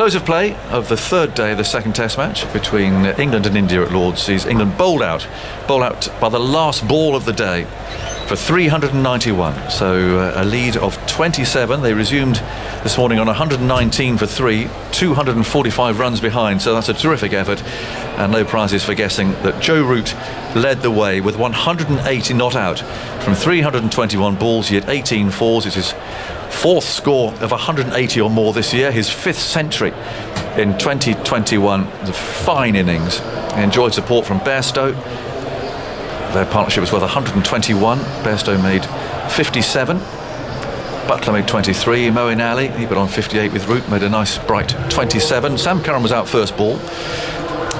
Close of play of the third day of the second Test match between England and India at Lord's sees England bowled out by the last ball of the day for 391. So a lead of 27. They resumed this morning on 119 for 3, 245 runs behind. So that's a terrific effort, and no prizes for guessing that Joe Root led the way with 180 not out from 321 balls. He had 18 fours. It's his fourth score of 180 or more this year, his fifth century in 2021. It was a fine innings. He enjoyed support from Bairstow. Their partnership was worth 121. Bairstow made 57. Butler made 23. Moeen Ali, he put on 58 with Root, made a nice bright 27. Sam Curran was out first ball,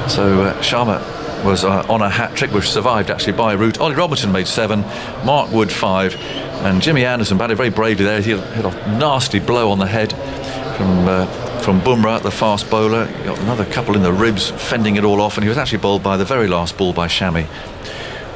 so Sharma was on a hat-trick, which survived actually by Root. Ollie Robertson made 7, Mark Wood 5, and Jimmy Anderson batted very bravely there. He hit a nasty blow on the head from Bumrah, the fast bowler. He got another couple in the ribs, fending it all off, and he was actually bowled by the very last ball by Shami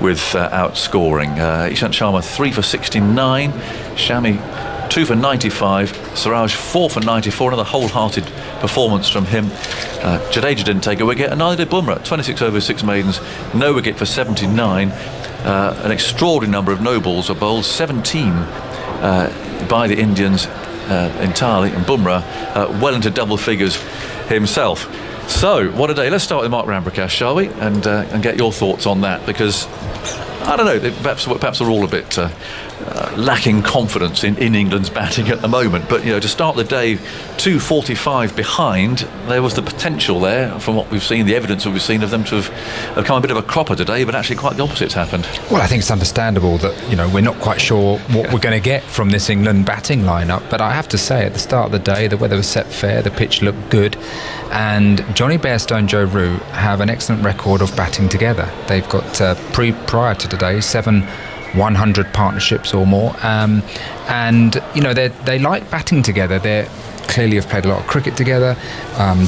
with outscoring. Ishant Sharma 3 for 69, Shami 2 for 95, Siraj 4 for 94. Another wholehearted performance from him. Jadeja didn't take a wicket, and neither did Bumrah. 26 overs, 6 maidens, no wicket for 79. An extraordinary number of no balls were bowled, 17 by the Indians entirely, and Bumrah well into double figures himself. So, what a day. Let's start with Mark Ramprakash, shall we? And get your thoughts on that, because I don't know, perhaps we're all a bit lacking confidence in England's batting at the moment. But, to start the day 245 behind, there was the potential there, from what we've seen, the evidence that we've seen of them to have come a bit of a cropper today, but actually quite the opposite's happened. Well, I think it's understandable that, we're not quite sure what we're going to get from this England batting lineup. But I have to say, at the start of the day, the weather was set fair, the pitch looked good, and Jonny Bairstow and Joe Root have an excellent record of batting together. They've got, prior to today, 7 100 partnerships or more, and they like batting together. They clearly have played a lot of cricket together.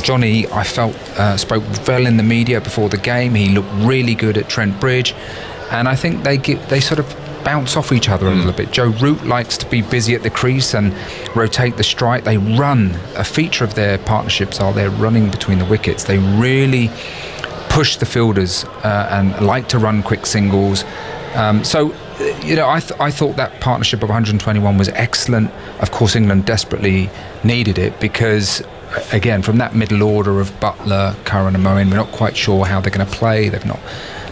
Johnny, I felt, spoke well in the media before the game. He looked really good at Trent Bridge, and I think they sort of bounce off each other a little bit. Joe Root likes to be busy at the crease and rotate the strike. They run. A feature of their partnerships are they're running between the wickets. They really push the fielders and like to run quick singles. I thought that partnership of 121 was excellent. Of course, England desperately needed it because, again, from that middle order of Butler, Curran and Moeen, we're not quite sure how they're going to play. They've not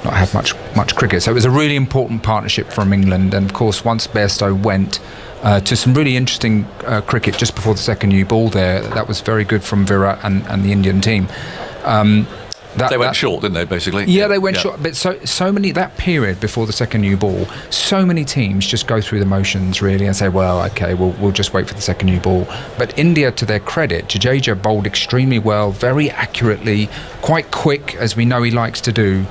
had much cricket. So it was a really important partnership from England. And, of course, once Bairstow went to some really interesting cricket just before the second new ball there, that was very good from Virat and the Indian team. They went short, didn't they, basically? Yeah, they went short. But so many, that period before the second new ball, so many teams just go through the motions, really, and say, well, OK, we'll just wait for the second new ball. But India, to their credit, Jadeja bowled extremely well, very accurately, quite quick, as we know he likes to do.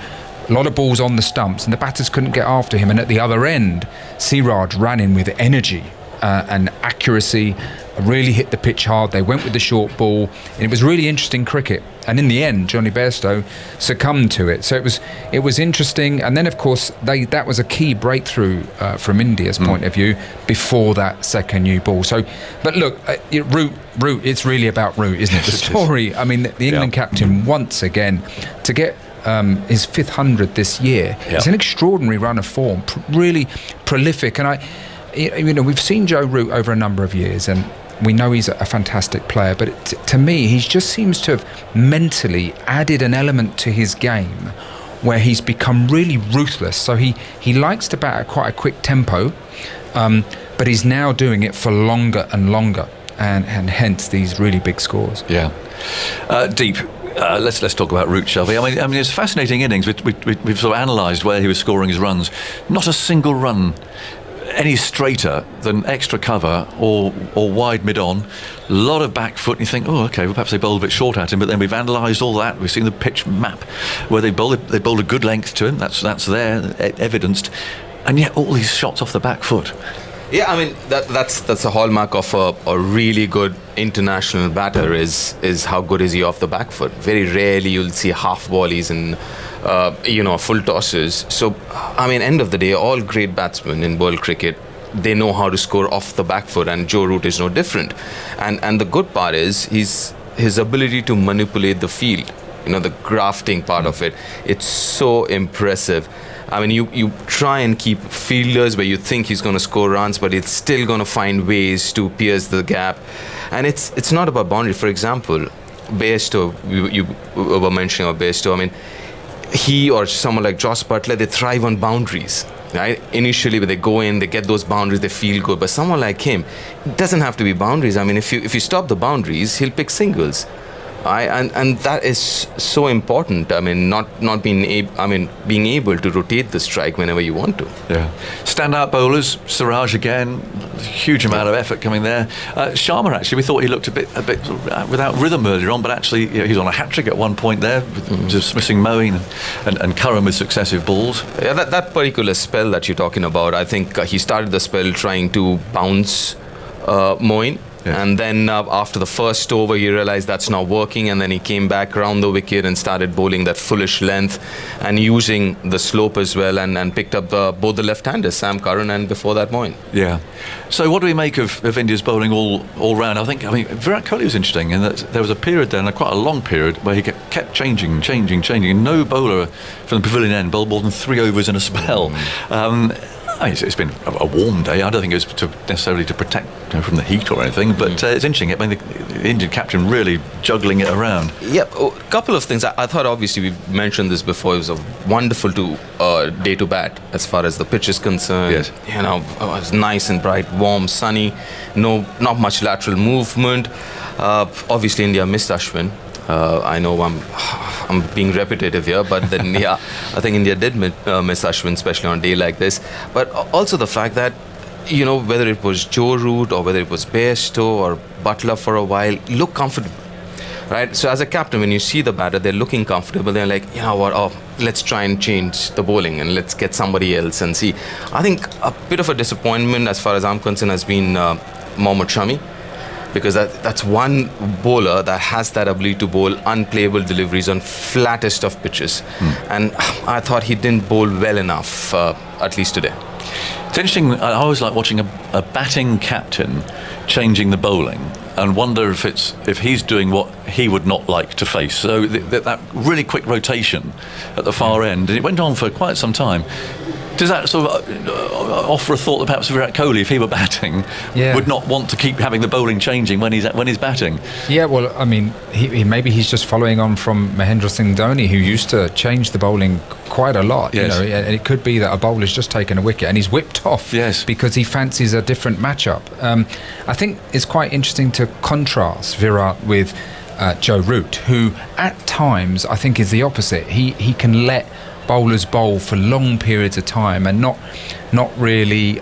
A lot of balls on the stumps, and the batters couldn't get after him. And at the other end, Siraj ran in with energy and accuracy, really hit the pitch hard. They went with the short ball, and it was really interesting cricket. And in the end, Jonny Bairstow succumbed to it. So it was interesting. And then, of course, that was a key breakthrough from India's point of view before that second new ball. So, but look, Root, it's really about Root, isn't it? The story. I mean, the England captain once again to get his 5th 100 this year. It's an extraordinary run of form, really prolific. And we've seen Joe Root over a number of years, and we know he's a fantastic player, but to me, he just seems to have mentally added an element to his game where he's become really ruthless. So he likes to bat at quite a quick tempo, but he's now doing it for longer and longer, and hence these really big scores. Yeah. Deep. Let's talk about Root, shall we? I mean, it's a fascinating innings. We've sort of analysed where he was scoring his runs. Not a single run any straighter than extra cover or wide mid-on. A lot of back foot, and you think, oh, OK, well, perhaps they bowled a bit short at him, but then we've analysed all that. We've seen the pitch map where they bowled a good length to him. That's there, evidenced. And yet all these shots off the back foot. Yeah, I mean, that's a hallmark of a really good international batter is how good is he off the back foot. Very rarely you'll see half volleys and full tosses. So, I mean, end of the day, all great batsmen in world cricket, they know how to score off the back foot, and Joe Root is no different. And the good part is his ability to manipulate the field, the grafting part of it, it's so impressive. I mean, you try and keep fielders where you think he's going to score runs, but it's still going to find ways to pierce the gap. And it's not about boundary. For example, Bairstow, you were mentioning about Bairstow. I mean, he or someone like Joss Butler, they thrive on boundaries. Right? Initially, when they go in, they get those boundaries, they feel good. But someone like him, it doesn't have to be boundaries. I mean, if you stop the boundaries, he'll pick singles. And that is so important. I mean, being able to rotate the strike whenever you want to. Yeah. Standout bowlers, Siraj again, huge amount of effort coming there. Sharma, actually, we thought he looked a bit without rhythm earlier on, but actually he was on a hat-trick at one point there, dismissing Moeen and Curran with successive balls. Yeah, that particular spell that you're talking about, I think he started the spell trying to bounce Moeen. Yeah. And then after the first over, he realized that's not working, and then he came back around the wicket and started bowling that fullish length and using the slope as well, and picked up both the left-handers, Sam Curran and before that Moeen. Yeah. So what do we make of India's bowling all round? I mean, Virat Kohli was interesting in that there was a period then, quite a long period, where he kept changing. And no bowler from the pavilion end bowled more than 3 overs in a spell. It's been a warm day. I don't think it was necessarily to protect from the heat or anything, but it's interesting. I mean, the Indian captain really juggling it around. Yep, a couple of things. I thought, obviously, we've mentioned this before. It was a wonderful day to bat as far as the pitch is concerned. Yes. It was nice and bright, warm, sunny. Not much lateral movement. Obviously, India missed Ashwin. I know I'm being repetitive here, but then I think India did miss Ashwin, especially on a day like this. But also the fact that, whether it was Joe Root or whether it was Bairstow or Butler for a while, look comfortable, right? So as a captain, when you see the batter, they're looking comfortable. They're like, you know what? Let's try and change the bowling and let's get somebody else and see. I think a bit of a disappointment, as far as I'm concerned, has been Mohammad Shami. Because that's one bowler that has that ability to bowl unplayable deliveries on flattest of pitches. And I thought he didn't bowl well enough, at least today. It's interesting. I always like watching a batting captain changing the bowling and wonder if he's doing what he would not like to face. So that really quick rotation at the far end, and it went on for quite some time. Does that sort of offer a thought that perhaps Virat Kohli, if he were batting, would not want to keep having the bowling changing when he's batting? Yeah, well, I mean, maybe he's just following on from Mahendra Singh Dhoni, who used to change the bowling quite a lot. Yes. And it could be that a bowler's just taken a wicket and he's whipped off because he fancies a different matchup. I think it's quite interesting to contrast Virat with Joe Root, who at times I think is the opposite. He can let bowlers bowl for long periods of time and not really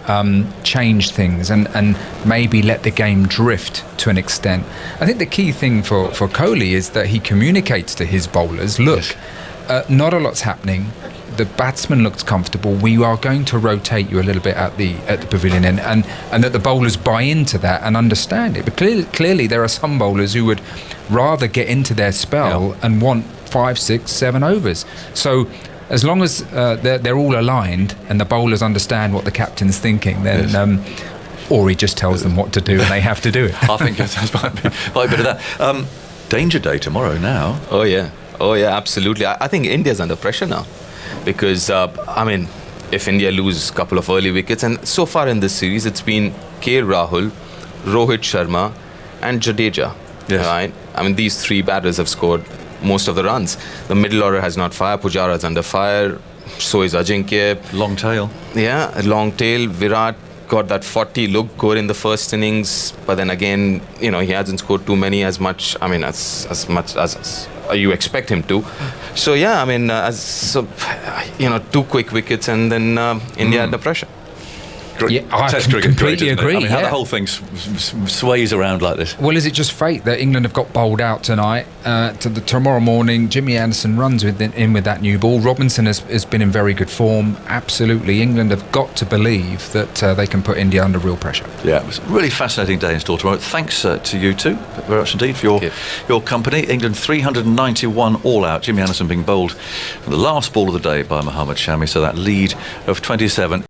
change things and maybe let the game drift to an extent. I think the key thing for Kohli is that he communicates to his bowlers, look, not a lot's happening. The batsman looks comfortable. We are going to rotate you a little bit at the pavilion end, and that the bowlers buy into that and understand it. But clearly there are some bowlers who would rather get into their spell and want 5, 6, 7 overs. So as long as they're all aligned and the bowlers understand what the captain's thinking, then or he just tells them what to do and they have to do it. I think that's might be a bit of that. Danger day tomorrow now. Oh yeah, absolutely. I think India's under pressure now because if India lose a couple of early wickets, and so far in this series it's been KL Rahul, Rohit Sharma and Jadeja. Yes. Right? I mean, these 3 batters have scored most of the runs. The middle order has not fired. Pujara is under fire. So is Ajinkya. Long tail. Yeah, a long tail. Virat got that 40, looked good in the first innings, but then again, he hasn't scored too many as much as you expect him to. So yeah, 2 quick wickets and then India under pressure. Test cricket, completely agree. How the whole thing sways around like this. Well, is it just fate that England have got bowled out tonight? Tomorrow morning, Jimmy Anderson runs in with that new ball. Robinson has been in very good form. Absolutely, England have got to believe that they can put India under real pressure. Yeah, it was a really fascinating day in store tomorrow. Thanks to you two very much indeed for your company. England 391 all out. Jimmy Anderson being bowled for the last ball of the day by Mohammad Shami, so that lead of 27.